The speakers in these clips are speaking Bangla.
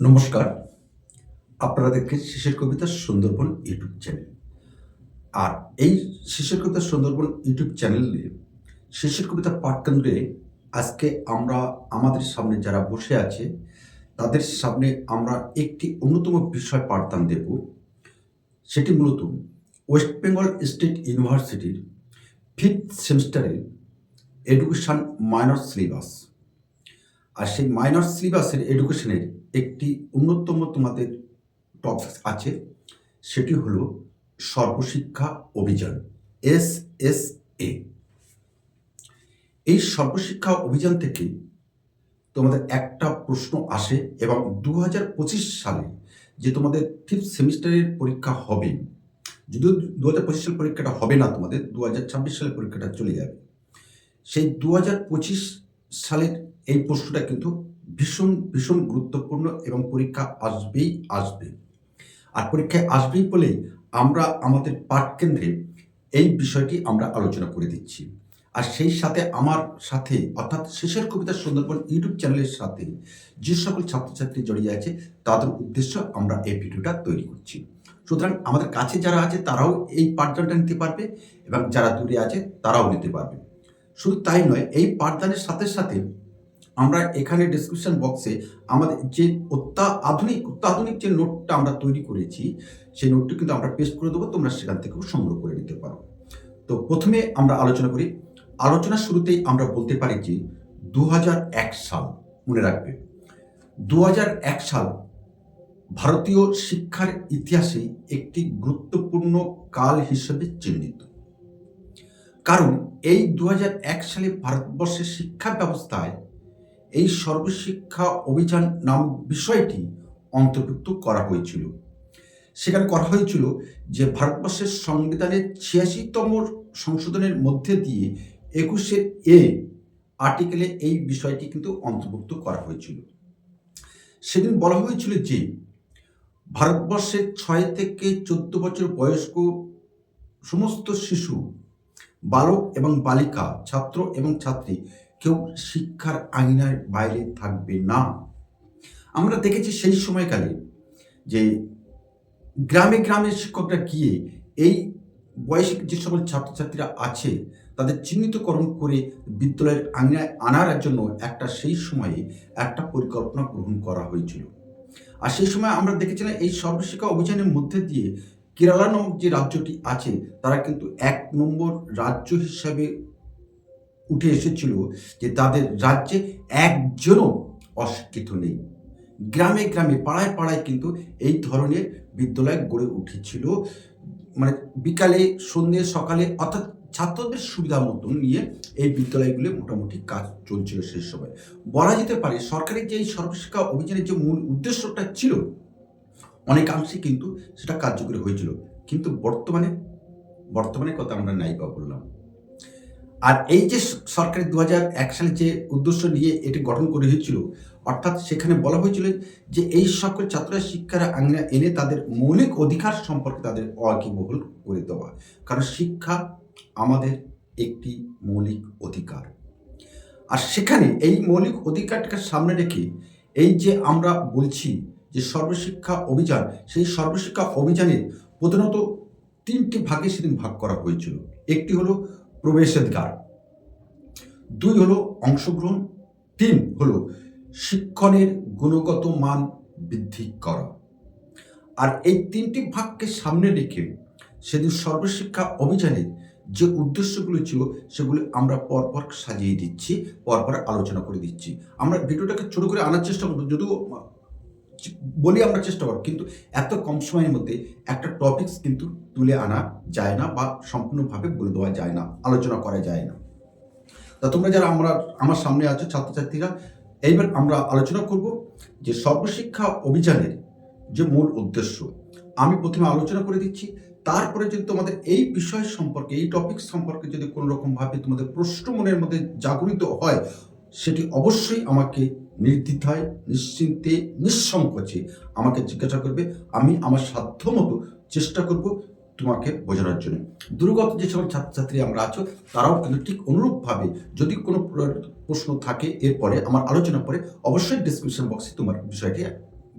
নমস্কার। আপনারা দেখছেন শিশির কবিতা সুন্দরবন ইউটিউব চ্যানেল। আর এই শিশির কবিতা সুন্দরবন ইউটিউব চ্যানেলে শিশির কবিতা পাঠকেন্দ্রে আজকে আমরা আমাদের সামনে যারা বসে আছে তাদের সামনে আমরা একটি অন্যতম বিষয় পাঠদান দেব। সেটি মূলত ওয়েস্ট বেঙ্গল স্টেট ইউনিভার্সিটির 5th সেমিস্টারের এডুকেশন মাইনর সিলেবাস। আর সেই মাইনর সিলেবাসের এডুকেশনের একটি অন্যতম তোমাদের টপিক আছে, সেটি হলো সর্বশিক্ষা অভিযান, SSA। এই সর্বশিক্ষা অভিযান থেকে তোমাদের একটা প্রশ্ন আসে এবং 2025 সালে যে তোমাদের 5th সেমিস্টারের পরীক্ষা হবে, যদিও 2025 সাল পরীক্ষাটা হবে না, তোমাদের 2026 সালে পরীক্ষাটা চলে যাবে। সেই 2025 সালের এই প্রশ্নটা কিন্তু ভীষণ ভীষণ গুরুত্বপূর্ণ এবং পরীক্ষা আসবেই আসবে। আর পরীক্ষায় আসবেই বলেই আমরা আমাদের পাঠকেন্দ্রে এই বিষয়টি আমরা আলোচনা করে দিচ্ছি। আর সেই সাথে আমার সাথে অর্থাৎ শেষের কবিতা সুন্দরবন ইউটিউব চ্যানেলের সাথে যে সকল ছাত্রছাত্রী জড়িয়ে আছে তাদের উদ্দেশ্য আমরা এই ভিডিওটা তৈরি করছি। সুতরাং আমাদের কাছে যারা আছে তারাও এই পাঠদানটা নিতে পারবে এবং যারা দূরে আছে তারাও নিতে পারবে। শুধু তাই নয়, এই পাঠদানের সাথে সাথে আমরা এখানে ডেসক্রিপশন বক্সে আমাদের যে অত্যাধুনিক যে নোটটা আমরা তৈরি করেছি সেই নোটটি কিন্তু আমরা পেস্ট করে দেবো, তোমরা সেখান থেকেও সংগ্রহ করে নিতে পারো। তো প্রথমে আমরা আলোচনা করি। আলোচনার শুরুতেই আমরা বলতে পারি যে 2001 সাল, মনে রাখবে 2001 সাল ভারতীয় শিক্ষার ইতিহাসে একটি গুরুত্বপূর্ণ কাল হিসেবে চিহ্নিত। কারণ এই 2001 সালে ভারতবর্ষের শিক্ষা ব্যবস্থায় এই সর্বশিক্ষা অভিযান নামক বিষয়টি অন্তর্ভুক্ত করা হয়েছিল। সেখানে করা হয়েছিল যে ভারতবর্ষের সংবিধানের 86তম সংশোধনের মধ্যে দিয়ে 21 আর্টিকেলে এই বিষয়টি কিন্তু অন্তর্ভুক্ত করা হয়েছিল। সেদিন বলা হয়েছিল যে ভারতবর্ষের 6 থেকে 14 বছর বয়স্ক সমস্ত শিশু, বালক এবং বালিকা, ছাত্র এবং ছাত্রী কেউ শিক্ষার আঙিনার বাইরে থাকবে না। আমরা দেখেছি সেই সময়কালে যে গ্রামে গ্রামে শিক্ষকরা গিয়ে এই বয়সী যে সকল ছাত্রছাত্রীরা আছে তাদের চিহ্নিতকরণ করে বিদ্যালয়ের আঙিনায় আনার জন্য সেই সময়ে একটা পরিকল্পনা গ্রহণ করা হয়েছিল। আর সেই সময় আমরা দেখেছিলাম এই সর্বশিক্ষা অভিযানের মধ্যে দিয়ে কেরালা নামক যে রাজ্যটি আছে তারা কিন্তু 1 নম্বর রাজ্য হিসাবে উঠে এসেছিল, যে তাদের রাজ্যে একজনও অশিক্ষিত নেই। গ্রামে গ্রামে পাড়ায় পাড়ায় কিন্তু এই ধরনের বিদ্যালয় গড়ে উঠেছিল। মানে বিকালে, সন্ধ্যে, সকালে, অর্থাৎ ছাত্রদের সুবিধা মতন নিয়ে এই বিদ্যালয়গুলো মোটামুটি কাজ চলছিল সেই সময়। বলা যেতে পারে সরকারের যে এই সর্বশিক্ষা অভিযানের যে মূল উদ্দেশ্যটা ছিল অনেকাংশে কিন্তু সেটা কার্যকরী হয়েছিল। কিন্তু বর্তমানে কথা আমরা নাই বা বললাম। আর এই যে সরকারের 2001 সালে যে উদ্দেশ্য নিয়ে এটি গঠন করে হয়েছিল, অর্থাৎ সেখানে বলা হয়েছিল যে এই সকল ছাত্ররা শিক্ষার আঙিনা এনে তাদের মৌলিক অধিকার সম্পর্কে তাদের ওয়াকিবহাল করে দেওয়া। কারণ শিক্ষা আমাদের একটি মৌলিক অধিকার। আর সেখানে এই মৌলিক অধিকারটাকে সামনে রেখে এই যে আমরা বলছি যে সর্বশিক্ষা অভিযান, সেই সর্বশিক্ষা অভিযানের প্রধানত 3টি ভাগে সেদিন ভাগ করা হয়েছিল। একটি হলো প্রবেশাধিকার, 2 হলো অংশগ্রহণ, 3 হলো শিক্ষণের গুণগত মান বৃদ্ধি করা। আর এই 3টি ভাগকে সামনে রেখে সেদিন সর্বশিক্ষা অভিযানের যে উদ্দেশ্যগুলো ছিল সেগুলি আমরা পরপর সাজিয়ে দিচ্ছি, পরপর আলোচনা করে দিচ্ছি। আমরা ভিডিওটাকে ছোট করে আনার চেষ্টা করব, যদিও বলি আমরা চেষ্টা করব, কিন্তু এত কম সময়ের মধ্যে একটা টপিকস কিন্তু তুলে আনা যায় না বা সম্পূর্ণভাবে বলে দেওয়া যায় না, আলোচনা করা যায় না। তা তোমরা যারা আমার সামনে আছো ছাত্রছাত্রীরা, এইবার আমরা আলোচনা করব যে সর্বশিক্ষা অভিযানের যে মূল উদ্দেশ্য। আমি প্রথমে আলোচনা করে দিচ্ছি, তারপরে যদি তোমাদের এই বিষয় সম্পর্কে, এই টপিক সম্পর্কে যদি কোনো রকমভাবে তোমাদের প্রশ্ন মনের মধ্যে জাগরিত হয়, সেটি অবশ্যই আমাকে নির্দ্বিধায়, নিশ্চিন্তে, নিঃসংকোচে আমাকে জিজ্ঞাসা করবে। আমি আমার সাধ্য মতো চেষ্টা করব তোমাকে বোঝানোর জন্য। দূরগত যে সকল ছাত্রছাত্রী আমরা আছো তারাও কিন্তু ঠিক অনুরূপভাবে যদি কোনো প্রশ্ন থাকে এরপরে আমার আলোচনা পরে অবশ্যই ডিসক্রিপশন বক্সে তোমার বিষয়টি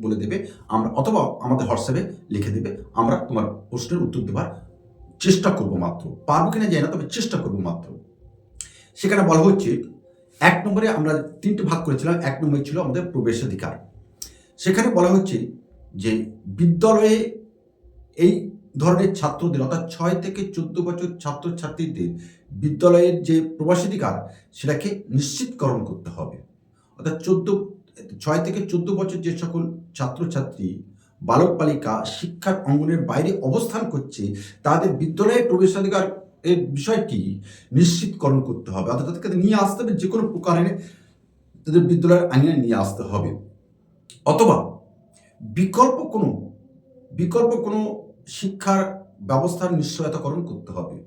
বলে দেবে, আমরা অথবা আমাদের হোয়াটসঅ্যাপে লিখে দেবে, আমরা তোমার প্রশ্নের উত্তর দেওয়ার চেষ্টা করব মাত্র। পারবো কিনা জানি না, তবে চেষ্টা করব মাত্র। সেখানে বলা হচ্ছে 1 নম্বরে আমরা 3টে ভাগ করেছিলাম। 1 নম্বরে ছিল আমাদের প্রবেশাধিকার। সেখানে বলা হচ্ছে যে বিদ্যালয়ে এই ধরনের ছাত্রদের অর্থাৎ 6 থেকে 14 বছর ছাত্রছাত্রীদের বিদ্যালয়ের যে প্রবেশাধিকার সেটাকে নিশ্চিতকরণ করতে হবে। অর্থাৎ 6 থেকে 14 বছর যে সকল ছাত্রছাত্রী বালক বালিকা শিক্ষার অঙ্গনের বাইরে অবস্থান করছে, তাদের বিদ্যালয়ে প্রবেশাধিকার এর বিষয়টি নিশ্চিতকরণ করতে হবে। অর্থাৎ তাদেরকে নিয়ে আসতে হবে, যে কোনো প্রকারে তাদের বিদ্যালয়ের আঙিনায় নিয়ে আসতে হবে। অথবা বিকল্প কোনো শিক্ষার ব্যবস্থার নিশ্চয়তাকরণ করতে হবে।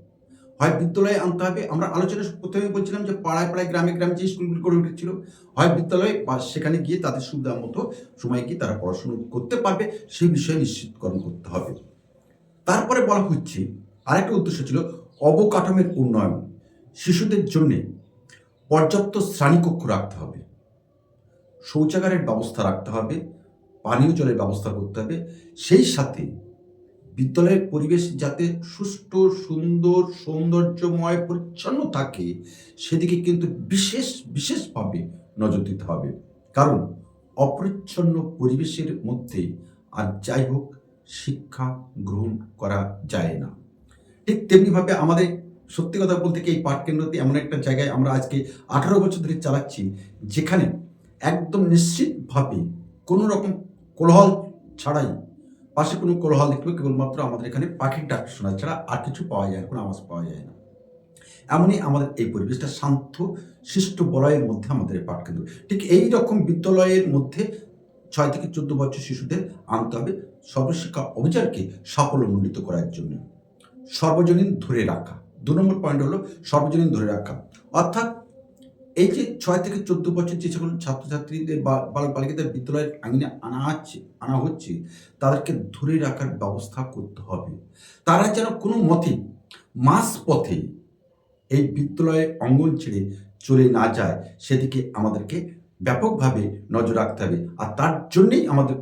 হয় বিদ্যালয়ে আনতে হবে, আমরা আলোচনা প্রথমে বলছিলাম যে পাড়ায় পাড়ায় গ্রামে গ্রামে যে স্কুলগুলি গড়ে উঠেছিল, হয় বিদ্যালয়ে বা সেখানে গিয়ে তাদের সুবিধা মতো সময় গিয়ে তারা পড়াশুনো করতে পারবে, সেই বিষয়ে নিশ্চিতকরণ করতে হবে। তারপরে বলা হচ্ছে আরেকটা উদ্দেশ্য ছিল অবকাঠামোর উন্নয়ন। শিশুদের জন্যে পর্যাপ্ত শ্রেণীকক্ষ রাখতে হবে, শৌচাগারের ব্যবস্থা রাখতে হবে, পানীয় জলের ব্যবস্থা করতে হবে। সেই সাথে বিদ্যালয়ের পরিবেশ যাতে সুষ্ঠু, সুন্দর, সৌন্দর্যময়, পরিচ্ছন্ন থাকে, সেদিকে কিন্তু বিশেষভাবে নজর দিতে হবে। কারণ অপরিচ্ছন্ন পরিবেশের মধ্যে আর যাই হোক শিক্ষা গ্রহণ করা যায় না। ঠিক তেমনিভাবে আমাদের সত্যি কথা বলতে কি এই পাঠকেন্দ্রটি এমন একটা জায়গায় আমরা আজকে 18 বছর ধরে চালাচ্ছি, যেখানে একদম নিশ্চিতভাবে কোনো রকম কোলাহল ছাড়াই, পাশে কোনো কোলাহল দেখতে হবে, কেবলমাত্র আমাদের এখানে পাখির ডাক শোনা ছাড়া আর কিছু পাওয়া যায় না, কোনো আওয়াজ পাওয়া যায় না। এমনই আমাদের এই পরিবেশটা শান্ত শিষ্ট বলয়ের মধ্যে আমাদের এই পাঠকেন্দ্র। ঠিক এই রকম বিদ্যালয়ের মধ্যে 6 থেকে 14 বছর শিশুদের আনতে হবে সর্বশিক্ষা অভিযানকে সাফল্যমণ্ডিত করার জন্য। সর্বজনীন ধরে রাখা। 2 নম্বর পয়েন্ট হলো সর্বজনীন ধরে রাখা। অর্থাৎ এই যে 6 থেকে 14 বছর যে সকল ছাত্রছাত্রীদের বা বালক বালিকাদের বিদ্যালয়ের আঙিনে আনা হচ্ছে, তাদেরকে ধরে রাখার ব্যবস্থা করতে হবে। তারা যেন কোনো মতে মাঝপথে এই বিদ্যালয়ের অঙ্গন ছেড়ে চলে না যায়, সেদিকে আমাদেরকে ব্যাপকভাবে নজর রাখতে হবে। আর তার জন্যেই আমাদের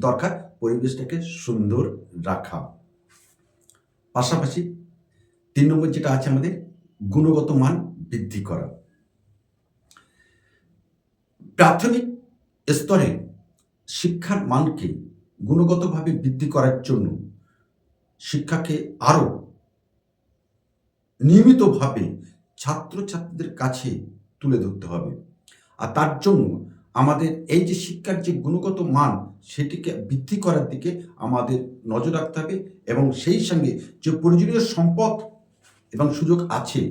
দরকার পরিবেশটাকে সুন্দর রাখা। পাশাপাশি 3 নম্বর যেটা আছে আমাদের গুণগত মান বৃদ্ধি করা। প্রাথমিক স্তরে শিক্ষার মানকে গুণগতভাবে বৃদ্ধি করার জন্য শিক্ষাকে আরও নিয়মিতভাবে ছাত্রছাত্রীদের কাছে তুলে ধরতে হবে। আর তার জন্য আমাদের এই যে শিক্ষার যে গুণগত মান, সেটিকে বৃদ্ধি করার দিকে আমাদের নজর রাখতে হবে এবং সেই সঙ্গে যে প্রয়োজনীয় সম্পদ এবং সুযোগ আছে,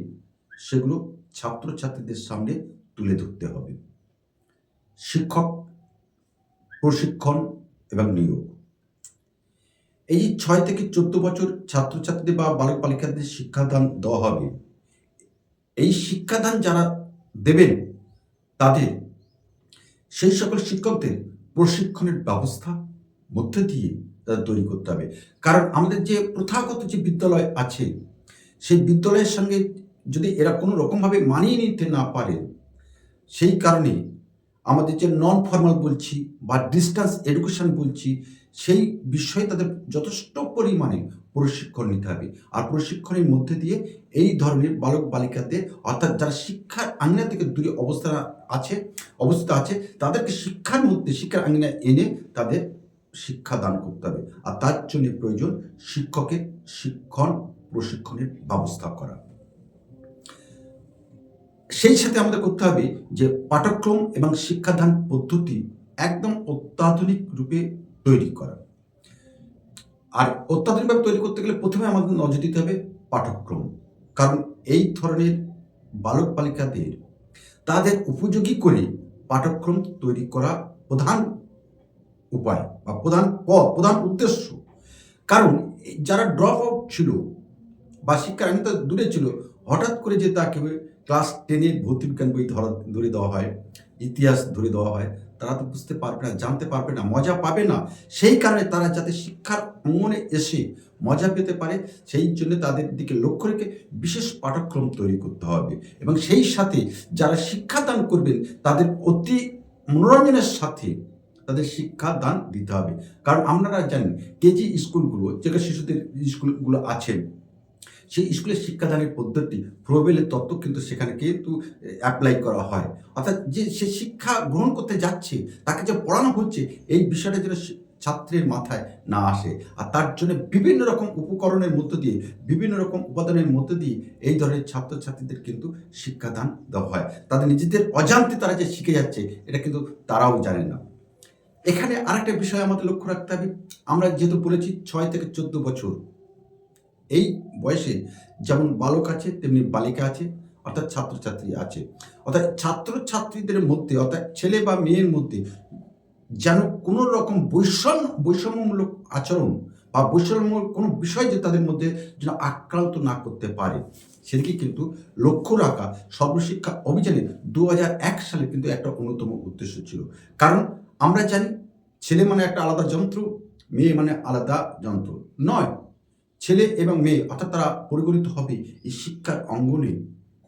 সেগুলো ছাত্রছাত্রীদের সামনে তুলে ধরতে হবে। শিক্ষক প্রশিক্ষণ এবং নিয়োগ। এই 6 থেকে 14 বছর ছাত্রছাত্রীদের বা বালক বালিকাদের শিক্ষাদান দেওয়া হবে। এই শিক্ষাদান যারা দেবেন, তাদের সেই সকল শিক্ষকদের প্রশিক্ষণের ব্যবস্থা মধ্যে দিয়ে তাদের তৈরি করতে হবে। কারণ আমাদের যে প্রথাগত যে বিদ্যালয় আছে, সেই বিদ্যালয়ের সঙ্গে যদি এরা কোনো রকমভাবে মানিয়ে নিতে না পারে, সেই কারণে আমাদের যে নন ফর্মাল বলছি বা ডিস্টেন্স এডুকেশন বলছি, সেই বিষয়ে তাদের যথেষ্ট পরিমাণে প্রশিক্ষণ নিতে হবে। আর প্রশিক্ষণের মধ্যে দিয়ে এই ধরনের বালক বালিকাদের, অর্থাৎ যারা শিক্ষার আঙিনা থেকে দূরে অবস্থিত আছে, তাদেরকে শিক্ষার আঙিনায় এনে তাদের শিক্ষা দান করতে হবে। আর তার জন্য প্রয়োজন শিক্ষকের প্রশিক্ষণের ব্যবস্থা করা। সেই সাথে আমাদের করতে হবে যে পাঠ্যক্রম এবং শিক্ষাদান পদ্ধতি একদম অত্যাধুনিক রূপে তৈরি করা। আর অত্যাধুনিকভাবে তৈরি করতে গেলে প্রথমে আমাদের নজর দিতে হবে পাঠ্যক্রম। কারণ এই ধরনের বালক বালিকাদের তাদের উপযোগী করে পাঠ্যক্রম তৈরি করা প্রধান উপায় বা প্রধান উদ্দেশ্য। কারণ যারা ড্রপ আউট ছিল বা শিক্ষার আঙিনা দূরে ছিল, হঠাৎ করে যে তাকে ক্লাস 10-এর ভৌতবিজ্ঞান বই ধরে দেওয়া হয়, ইতিহাস ধরে দেওয়া হয়, তারা তো বুঝতে পারবে না, জানতে পারবে না, মজা পাবে না। সেই কারণে তারা যাতে শিক্ষার অঙ্গনে এসে মজা পেতে পারে, সেই জন্য তাদের দিকে লক্ষ্য রেখে বিশেষ পাঠ্যক্রম তৈরি করতে হবে। এবং সেই সাথে যারা শিক্ষাদান করবেন, তাদের অতি মনোরঞ্জনের সাথে তাদের শিক্ষাদান দিতে হবে। কারণ আপনারা জানেন কেজি স্কুলগুলো, যেখানে শিশুদের স্কুলগুলো আছে, সেই স্কুলের শিক্ষাদানের পদ্ধতি প্রবেলের তত্ত্ব কিন্তু সেখানে কিন্তু অ্যাপ্লাই করা হয়। অর্থাৎ যে সে শিক্ষা গ্রহণ করতে যাচ্ছে, তাকে যে পড়ানো হচ্ছে, এই বিষয়টা যেন ছাত্রের মাথায় না আসে। আর তার জন্য বিভিন্ন রকম উপকরণের মধ্য দিয়ে, বিভিন্ন রকম উপাদানের মধ্য দিয়ে এই ধরনের ছাত্রছাত্রীদের কিন্তু শিক্ষাদান দেওয়া হয়। তাদের নিজেদের অজান্তে তারা যে শিখে যাচ্ছে, এটা কিন্তু তারাও জানে না। এখানে আরেকটা বিষয় আমাদের লক্ষ্য রাখতে হবে। আমরা যেহেতু বলেছি ৬ থেকে ১৪ বছর, এই বয়সে যেমন বালক আছে তেমনি বালিকা আছে, অর্থাৎ ছাত্রছাত্রী আছে। অর্থাৎ ছাত্রছাত্রীদের মধ্যে, অর্থাৎ ছেলে বা মেয়ের মধ্যে যেন কোনো রকম বৈষম্যমূলক আচরণ বা বৈষম্যমূলক কোনো বিষয় যে তাদের মধ্যে যেন আক্রান্ত না করতে পারে, সেদিকে কিন্তু লক্ষ্য রাখা সর্বশিক্ষা অভিযানের ২০০১ সালে কিন্তু একটা অন্যতম উদ্দেশ্য ছিল। কারণ আমরা জানি ছেলে মানে একটা আলাদা যন্ত্র, মেয়ে মানে আলাদা যন্ত্র নয়। ছেলে এবং মেয়ে অর্থাৎ তারা পরিগণিত হবে এই শিক্ষার অঙ্গনে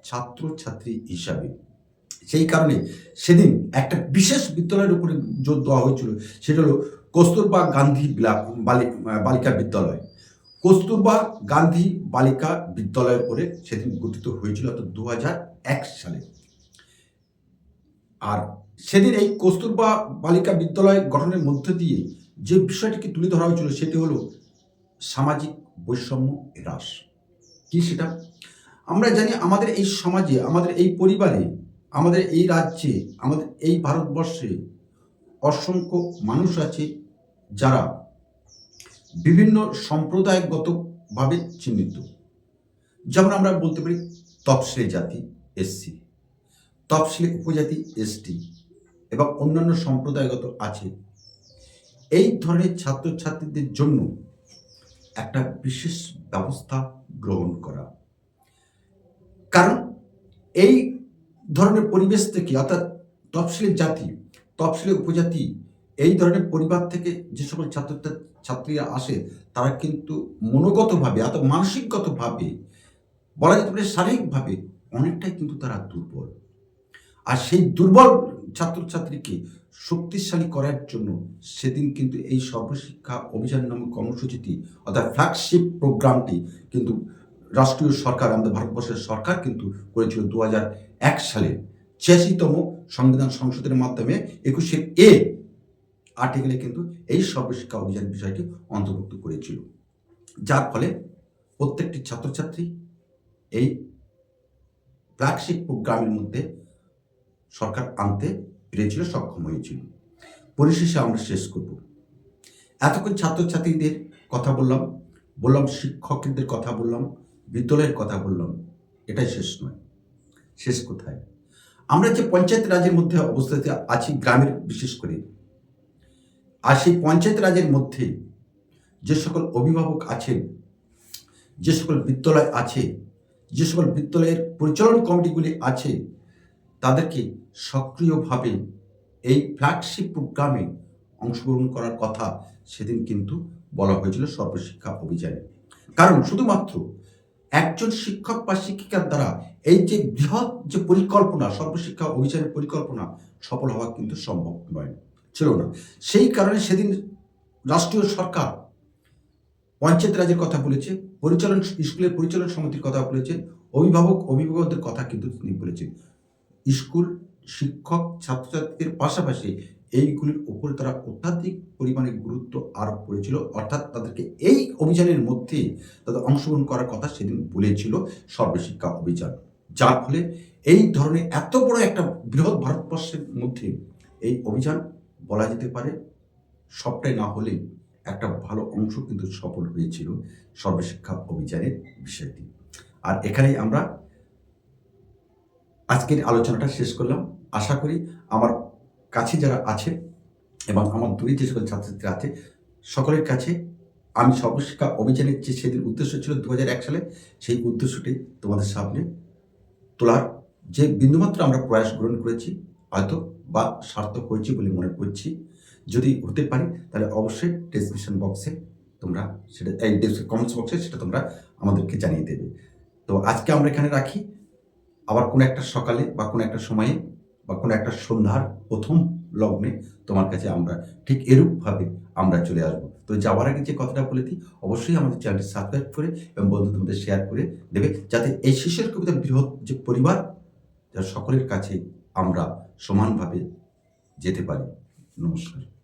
ছাত্রছাত্রী হিসাবে। সেই কারণে সেদিন একটা বিশেষ বিদ্যালয়ের উপরে জোর দেওয়া হয়েছিল, সেটা হলো কস্তুরবা গান্ধী বালিকা বিদ্যালয়। কস্তুরবা গান্ধী বালিকা বিদ্যালয়ের উপরে সেদিন গঠিত হয়েছিল, অর্থাৎ ২০০১ সালে। আর সেদিন এই কস্তুরবা বালিকা বিদ্যালয় গঠনের মধ্য দিয়ে যে বিষয়টিকে তুলে ধরা হয়েছিল, সেটি হলো সামাজিক বৈষম্য হ্রাস। কি সেটা? আমরা জানি আমাদের এই সমাজে, আমাদের এই পরিবারে, আমাদের এই রাজ্যে, আমাদের এই ভারতবর্ষে অসংখ্য মানুষ আছে যারা বিভিন্ন সম্প্রদায়গতভাবে চিহ্নিত। যেমন আমরা বলতে পারি তফসিলি জাতি এসসি, তফসিলি উপজাতি এসটি এবং অন্যান্য সম্প্রদায়গত আছে। এই ধরনের ছাত্রছাত্রীদের জন্য একটা বিশেষ ব্যবস্থা গ্রহণ করা। কারণ এই ধরনের পরিবেশ থেকে, অর্থাৎ তফসিলি জাতি, তফসিলি উপজাতি, এই ধরনের পরিবার থেকে যে সকল ছাত্রীরা আসে, তারা কিন্তু মনোগতভাবে, অর্থাৎ মানসিকগতভাবে, বলা যেতে পারে শারীরিকভাবে অনেকটাই কিন্তু তারা দুর্বল। আর সেই দুর্বল ছাত্রছাত্রীকে শক্তিশালী করার জন্য সেদিন কিন্তু এই সর্বশিক্ষা অভিযান নামক কর্মসূচিটি, অর্থাৎ ফ্ল্যাগশিপ প্রোগ্রামটি কিন্তু রাষ্ট্রীয় সরকার, আমাদের ভারতবর্ষের সরকার কিন্তু করেছিল ২০০১ সালে ৮৬তম সংবিধান সংশোধনের মাধ্যমে ২১A আর্টিকেলে কিন্তু এই সর্বশিক্ষা অভিযান বিষয়টি অন্তর্ভুক্ত করেছিল। যার ফলে প্রত্যেকটি ছাত্রছাত্রী এই ফ্ল্যাগশিপ প্রোগ্রামের মধ্যে সরকার আনতে পেরেছিল, সক্ষম হয়েছিল। পরিশেষে আমরা শেষ করব। এতক্ষণ ছাত্রছাত্রীদের কথা বললাম শিক্ষকদের কথা বললাম, বিদ্যালয়ের কথা বললাম, এটাই শেষ নয়। শেষ কোথায়? আমরা যে পঞ্চায়েত রাজের মধ্যে অবস্থিত আছি, গ্রামের বিশেষ করে, আর সেই পঞ্চায়েত রাজের মধ্যে যে সকল অভিভাবক আছেন, যে সকল বিদ্যালয় আছে, যে সকল বিদ্যালয়ের পরিচালন কমিটিগুলি আছে, তাদেরকে সক্রিয়ভাবে এই ফ্ল্যাগশিপ প্রোগ্রামে অংশগ্রহণ করার কথা সেদিন কিন্তু বলা হয়েছিল সর্বশিক্ষা অভিযানে। কারণ শুধুমাত্র একজন শিক্ষক বা শিক্ষিকার দ্বারা এই যে বৃহৎ যে পরিকল্পনা, সর্বশিক্ষা অভিযানের পরিকল্পনা সফল হওয়া কিন্তু সম্ভব ছিল না। সেই কারণে সেদিন রাষ্ট্রীয় সরকার পঞ্চায়েত রাজের কথা বলেছে, স্কুলের পরিচালন সমিতির কথা বলেছে, অভিভাবকদের কথা কিন্তু তিনি বলেছেন। স্কুল, শিক্ষক, ছাত্রছাত্রীদের পাশাপাশি এইগুলির উপরে তারা অত্যাধিক পরিমাণে গুরুত্ব আরোপ করেছিল, অর্থাৎ তাদেরকে এই অভিযানের মধ্যে তাদের অংশগ্রহণ করার কথা সেদিন বলেছিল সর্বশিক্ষা অভিযান। যার ফলে এই ধরনের এত বড় একটা বৃহৎ ভারতবর্ষের মধ্যে এই অভিযান বলা যেতে পারে সবটাই না হলে একটা ভালো অংশ কিন্তু সফল হয়েছিল সর্বশিক্ষা অভিযানের বিষয়টি। আর এখানেই আমরা আজকের আলোচনাটা শেষ করলাম। আশা করি আমার কাছে যারা আছে এবং আমার দূরে যে সকল ছাত্রছাত্রী আছে, সকলের কাছে আমি সর্বশিক্ষা অভিযানের যে সেদিন উদ্দেশ্য ছিল ২০০১ সালে, সেই উদ্দেশ্যটি তোমাদের সামনে তোলার যে বিন্দুমাত্র আমরা প্রয়াস গ্রহণ করেছি, হয়তো বা সার্থক হয়েছি বলে মনে করছি। যদি হতে পারি তাহলে অবশ্যই ডেসক্রিপশন বক্সে তোমরা সেটা, এই কমেন্টস বক্সে সেটা তোমরা আমাদেরকে জানিয়ে দেবে। তো আজকে আমরা এখানে রাখি। আবার কোনো একটা সকালে বা কোনো একটা সময়ে বা কোনো একটা সন্ধ্যার প্রথম লগ্নে তোমার কাছে আমরা ঠিক এরূপভাবে আমরা চলে আসবো। তো যাওয়ার আগে যে কথাটা বলে দিই, অবশ্যই আমাদের চ্যানেলটি সাবস্ক্রাইব করে এবং বন্ধুদের মধ্যে শেয়ার করে দেবে, যাতে এই শিষ্যের কবিতা বৃহৎ যে পরিবার, যার সকলের কাছে আমরা সমানভাবে যেতে পারি। নমস্কার।